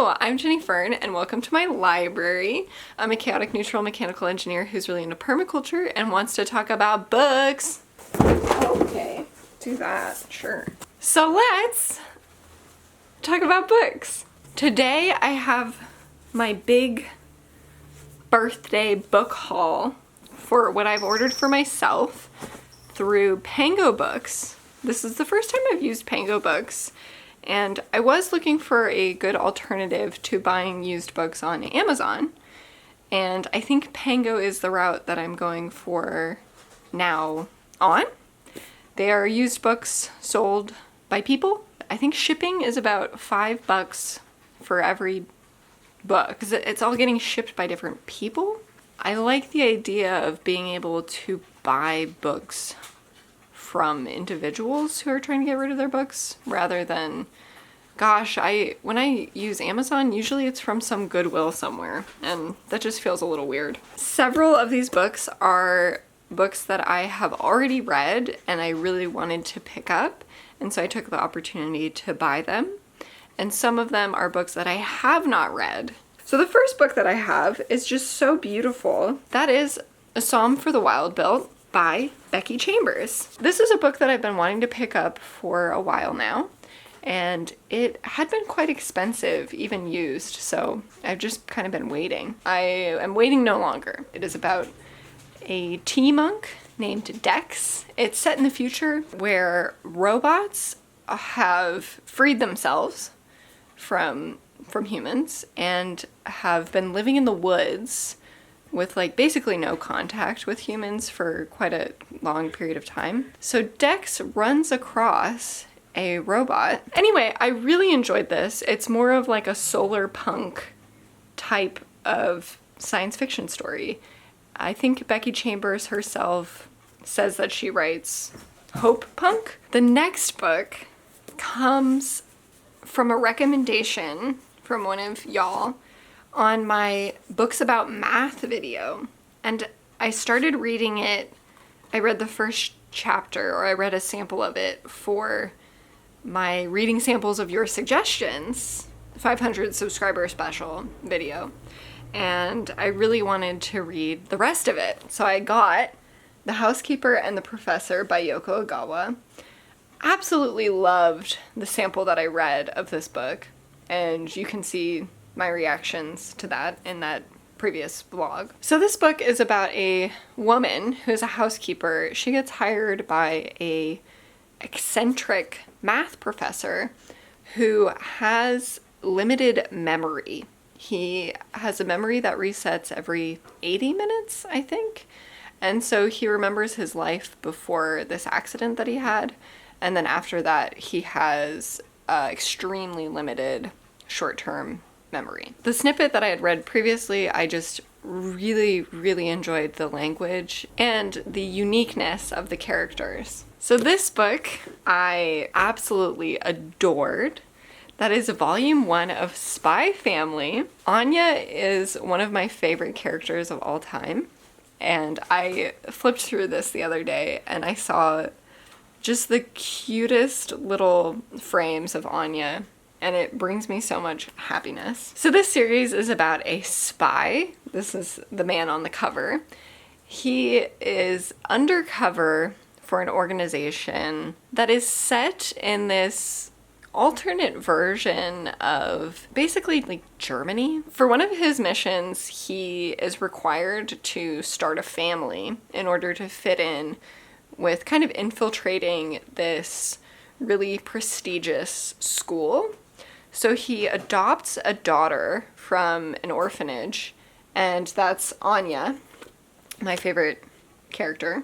Hello, I'm Jenny Fern and welcome to my library. I'm a chaotic neutral mechanical engineer who's really into permaculture and wants to talk about books. Okay, do that, sure. So let's talk about books. Today I have my big birthday book haul for what I've ordered for myself through Pango Books. This is the first time I've used Pango Books, and I was looking for a good alternative to buying used books on Amazon, and I think Pango is the route that I'm going for now on. They are used books sold by people. I think shipping is about $5 for every book, because it's all getting shipped by different people. I like the idea of being able to buy books from individuals who are trying to get rid of their books rather than, gosh, when I use Amazon, usually it's from some Goodwill somewhere, and that just feels a little weird. Several of these books are books that I have already read and I really wanted to pick up, and so I took the opportunity to buy them. And some of them are books that I have not read. So the first book that I have is just so beautiful. That is A Psalm for the Wild-Built by Becky Chambers. This is a book that I've been wanting to pick up for a while now, and it had been quite expensive, even used, so I've just kind of been waiting. I am waiting no longer. It is about a tea monk named Dex. It's set in the future where robots have freed themselves from humans and have been living in the woods with basically no contact with humans for quite a long period of time. So Dex runs across a robot. Anyway, I really enjoyed this. It's more of like a solar punk type of science fiction story. I think Becky Chambers herself says that she writes hope punk. The next book comes from a recommendation from one of y'all on my Books About Math video, and I started reading it. I read the first chapter, or I read a sample of it for my Reading Samples of Your Suggestions 500 subscriber special video, and I really wanted to read the rest of it. So I got The Housekeeper and the Professor by Yoko Ogawa. Absolutely loved the sample that I read of this book, and you can see my reactions to that in that previous vlog. So this book is about a woman who is a housekeeper. She gets hired by a eccentric math professor who has limited memory. He has a memory that resets every 80 minutes, I think. And so he remembers his life before this accident that he had. And then after that, he has extremely limited short-term memory. The snippet that I had read previously, I just really, really enjoyed the language and the uniqueness of the characters. So this book I absolutely adored. That is volume 1 of Spy Family. Anya is one of my favorite characters of all time. And I flipped through this the other day and I saw just the cutest little frames of Anya, and it brings me so much happiness. So this series is about a spy. This is the man on the cover. He is undercover for an organization that is set in this alternate version of basically Germany. For one of his missions, he is required to start a family in order to fit in with kind of infiltrating this really prestigious school. So he adopts a daughter from an orphanage, and that's Anya, my favorite character,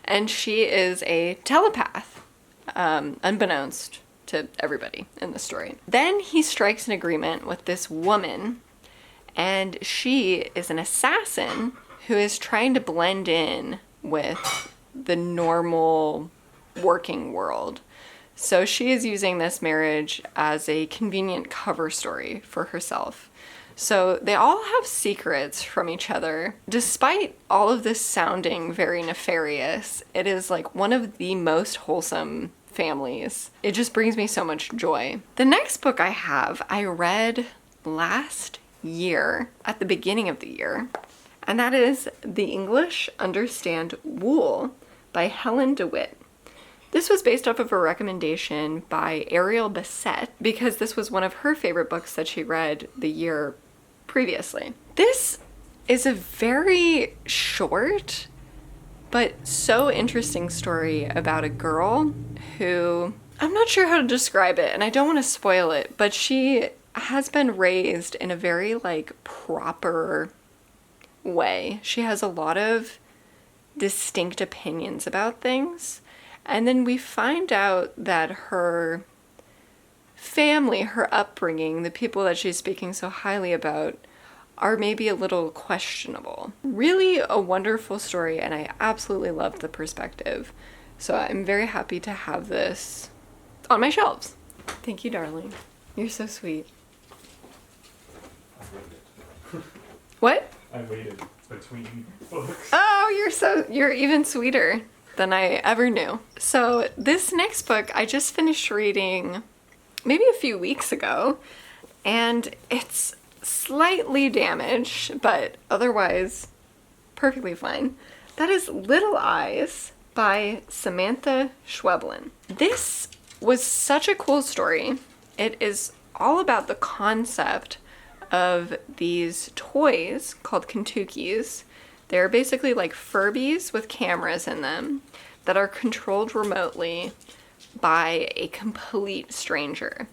and she is a telepath, unbeknownst to everybody in the story. Then he strikes an agreement with this woman, and she is an assassin who is trying to blend in with the normal working world. So she is using this marriage as a convenient cover story for herself. So they all have secrets from each other. Despite all of this sounding very nefarious, it is one of the most wholesome families. It just brings me so much joy. The next book I read last year, at the beginning of the year, and that is The English Understand Wool by Helen DeWitt. This was based off of a recommendation by Ariel Bassett because this was one of her favorite books that she read the year previously. This is a very short but so interesting story about a girl who, I'm not sure how to describe it and I don't want to spoil it, but she has been raised in a very proper way. She has a lot of distinct opinions about things. And then we find out that her family, her upbringing, the people that she's speaking so highly about, are maybe a little questionable. Really a wonderful story, and I absolutely loved the perspective. So I'm very happy to have this on my shelves. Thank you, darling. You're so sweet. I waited. What? I waited between books. Oh, you're even sweeter than I ever knew. So this next book I just finished reading maybe a few weeks ago, and it's slightly damaged, but otherwise perfectly fine. That is Little Eyes by Samantha Schweblin. This was such a cool story. It is all about the concept of these toys called Kentuckys. They're basically like Furbies with cameras in them that are controlled remotely by a complete stranger.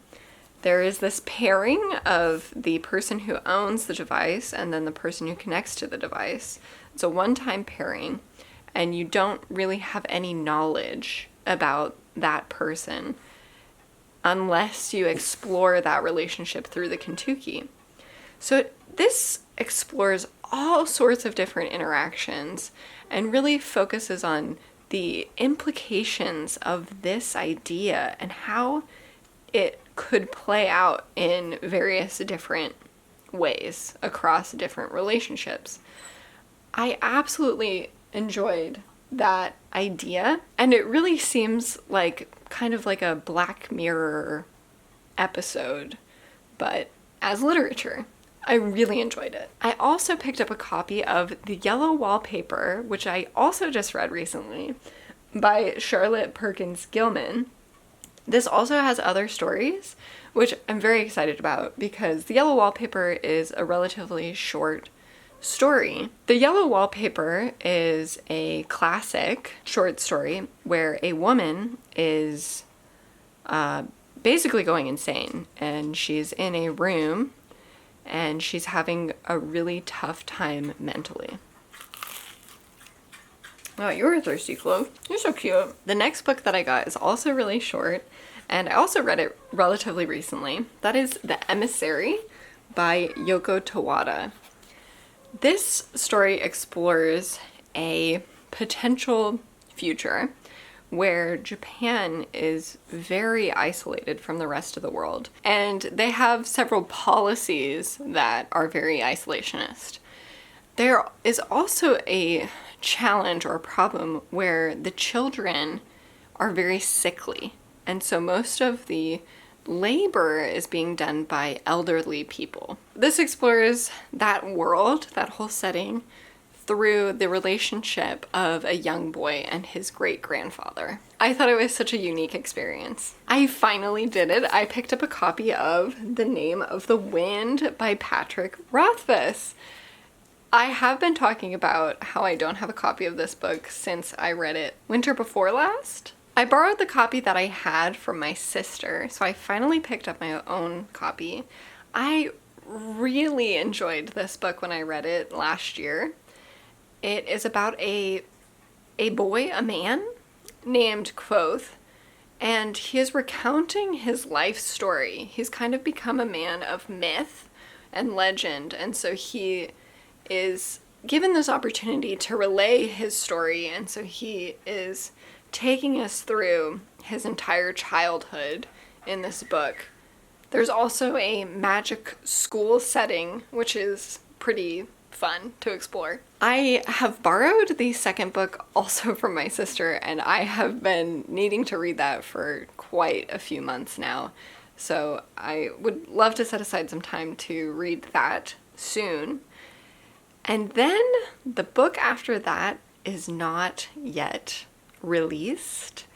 There is this pairing of the person who owns the device and then the person who connects to the device. It's a one-time pairing, and you don't really have any knowledge about that person unless you explore that relationship through the Kentucky. So this explores all sorts of different interactions and really focuses on the implications of this idea and how it could play out in various different ways across different relationships. I absolutely enjoyed that idea, and it really seems like kind of like a Black Mirror episode, but as literature. I really enjoyed it. I also picked up a copy of The Yellow Wallpaper, which I also just read recently, by Charlotte Perkins Gilman. This also has other stories, which I'm very excited about because The Yellow Wallpaper is a relatively short story. The Yellow Wallpaper is a classic short story where a woman is basically going insane, and she's in a room and she's having a really tough time mentally. Oh, you're a thirsty Clove. You're so cute. The next book that I got is also really short, and I also read it relatively recently. That is The Emissary by Yoko Tawada. This story explores a potential future where Japan is very isolated from the rest of the world, and they have several policies that are very isolationist. There is also a challenge or a problem where the children are very sickly, and so most of the labor is being done by elderly people. This explores that world, that whole setting, through the relationship of a young boy and his great-grandfather. I thought it was such a unique experience. I finally did it. I picked up a copy of The Name of the Wind by Patrick Rothfuss. I have been talking about how I don't have a copy of this book since I read it winter before last. I borrowed the copy that I had from my sister, so I finally picked up my own copy. I really enjoyed this book when I read it last year. It is about a boy, a man, named Quoth, and he is recounting his life story. He's kind of become a man of myth and legend, and so he is given this opportunity to relay his story, and so he is taking us through his entire childhood in this book. There's also a magic school setting, which is pretty fun to explore. I have borrowed the second book also from my sister, and I have been needing to read that for quite a few months now. So I would love to set aside some time to read that soon. And then the book after that is not yet released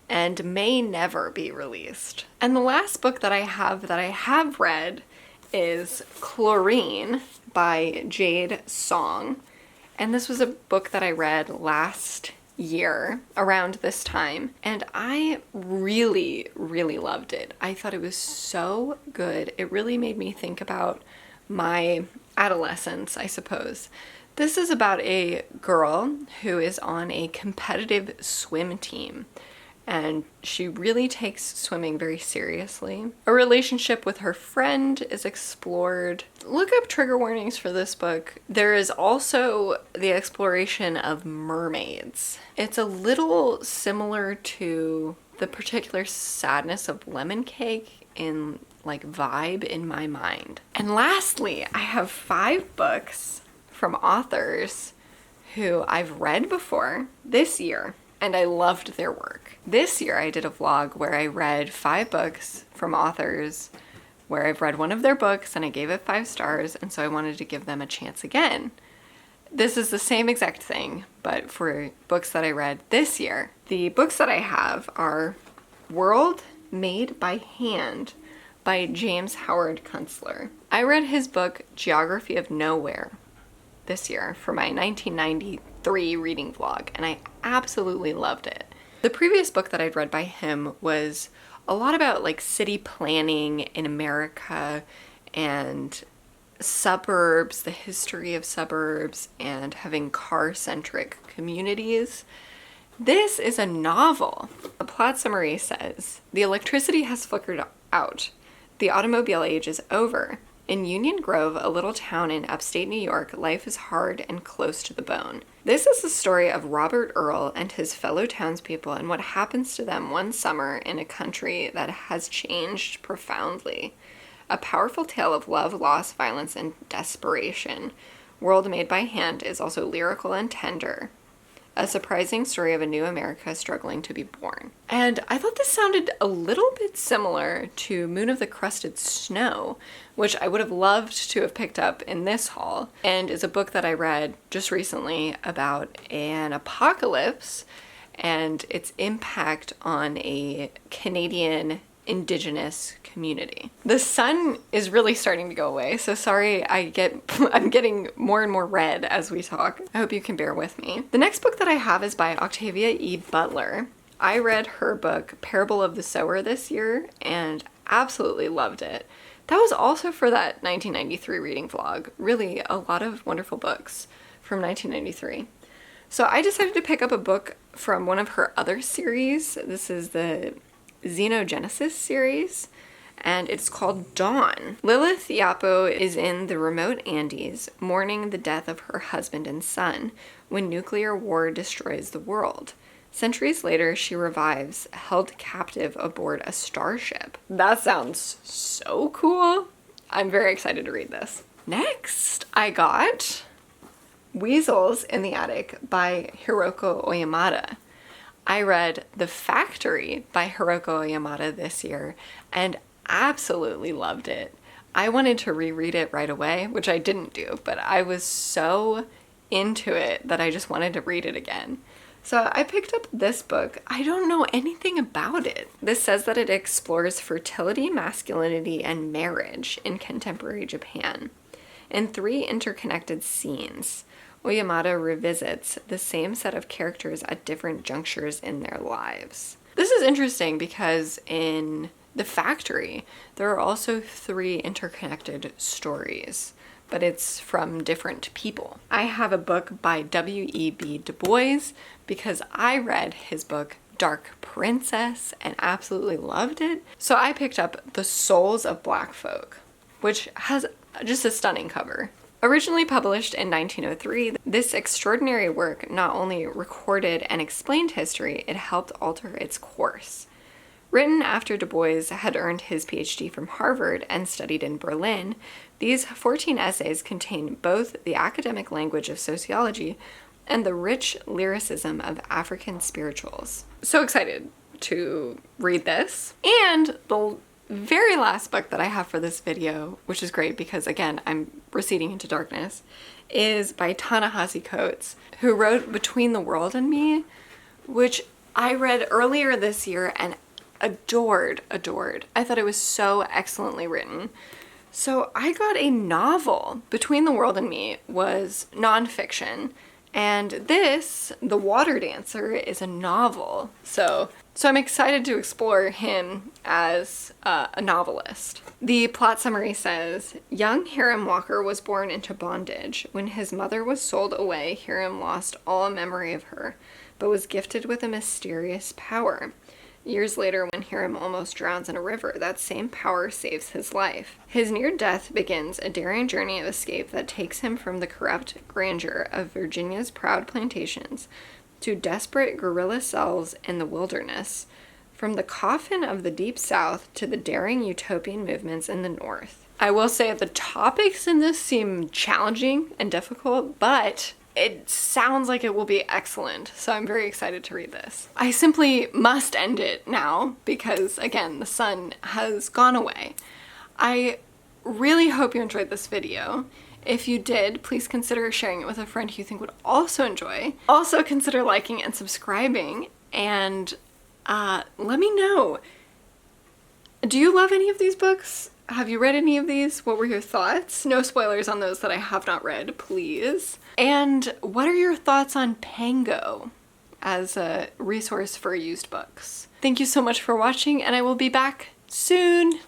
and may never be released. And the last book that I have read is Chlorine by Jade Song. And this was a book that I read last year around this time, and I really, really loved it. I thought it was so good. It really made me think about my adolescence, I suppose. This is about a girl who is on a competitive swim team, and she really takes swimming very seriously. A relationship with her friend is explored. Look up trigger warnings for this book. There is also the exploration of mermaids. It's a little similar to the particular sadness of Lemon Cake in like vibe in my mind. And lastly, I have 5 books from authors who I've read before this year, and I loved their work. This year I did a vlog where I read 5 books from authors where I've read one of their books and I gave it 5 stars, and so I wanted to give them a chance again. This is the same exact thing, but for books that I read this year. The books that I have are World Made by Hand by James Howard Kunstler. I read his book Geography of Nowhere this year for my 1993 reading vlog, and I absolutely loved it. The previous book that I'd read by him was a lot about like city planning in America and suburbs, the history of suburbs, and having car-centric communities. This is a novel. The plot summary says, "The electricity has flickered out. The automobile age is over. In Union Grove, a little town in upstate New York, life is hard and close to the bone. This is the story of Robert Earl and his fellow townspeople and what happens to them one summer in a country that has changed profoundly. A powerful tale of love, loss, violence, and desperation. World Made by Hand is also lyrical and tender. A surprising story of a new America struggling to be born." And I thought this sounded a little bit similar to Moon of the Crusted Snow, which I would have loved to have picked up in this haul, and is a book that I read just recently about an apocalypse and its impact on a Canadian Indigenous community. The sun is really starting to go away, so sorry I'm getting more and more red as we talk. I hope you can bear with me. The next book that I have is by Octavia E. Butler. I read her book Parable of the Sower this year and absolutely loved it. That was also for that 1993 reading vlog. Really a lot of wonderful books from 1993. So I decided to pick up a book from one of her other series. This is the Xenogenesis series, and it's called Dawn. Lilith Yapo is in the remote Andes, mourning the death of her husband and son when nuclear war destroys the world. Centuries later, she revives, held captive aboard a starship. That sounds so cool. I'm very excited to read this. Next, I got Weasels in the Attic by Hiroko Oyamada. I read The Factory by Hiroko Oyamada this year and absolutely loved it. I wanted to reread it right away, which I didn't do, but I was so into it that I just wanted to read it again. So I picked up this book. I don't know anything about it. This says that it explores fertility, masculinity, and marriage in contemporary Japan in 3 interconnected scenes. Oyamada revisits the same set of characters at different junctures in their lives. This is interesting because in The Factory, there are also 3 interconnected stories, but it's from different people. I have a book by W.E.B. Du Bois because I read his book Dark Princess and absolutely loved it. So I picked up The Souls of Black Folk, which has just a stunning cover. Originally published in 1903, this extraordinary work not only recorded and explained history, it helped alter its course. Written after Du Bois had earned his PhD from Harvard and studied in Berlin, these 14 essays contain both the academic language of sociology and the rich lyricism of African spirituals. So excited to read this. And the very last book that I have for this video, which is great because again, I'm receding into darkness, is by Ta-Nehisi Coates, who wrote Between the World and Me, which I read earlier this year and adored. I thought it was so excellently written. So I got a novel. Between the World and Me was nonfiction, and this, The Water Dancer, is a novel. So I'm excited to explore him as a novelist. The plot summary says, young Hiram Walker was born into bondage. When his mother was sold away, Hiram lost all memory of her, but was gifted with a mysterious power. Years later, when Hiram almost drowns in a river, that same power saves his life. His near death begins a daring journey of escape that takes him from the corrupt grandeur of Virginia's proud plantations to desperate guerrilla cells in the wilderness, from the coffin of the Deep South to the daring utopian movements in the North. I will say the topics in this seem challenging and difficult, but it sounds like it will be excellent, so I'm very excited to read this. I simply must end it now because, again, the sun has gone away. I really hope you enjoyed this video. If you did, please consider sharing it with a friend who you think would also enjoy. Also consider liking and subscribing, and let me know. Do you love any of these books? Have you read any of these? What were your thoughts? No spoilers on those that I have not read, please. And what are your thoughts on Pango as a resource for used books? Thank you so much for watching, and I will be back soon.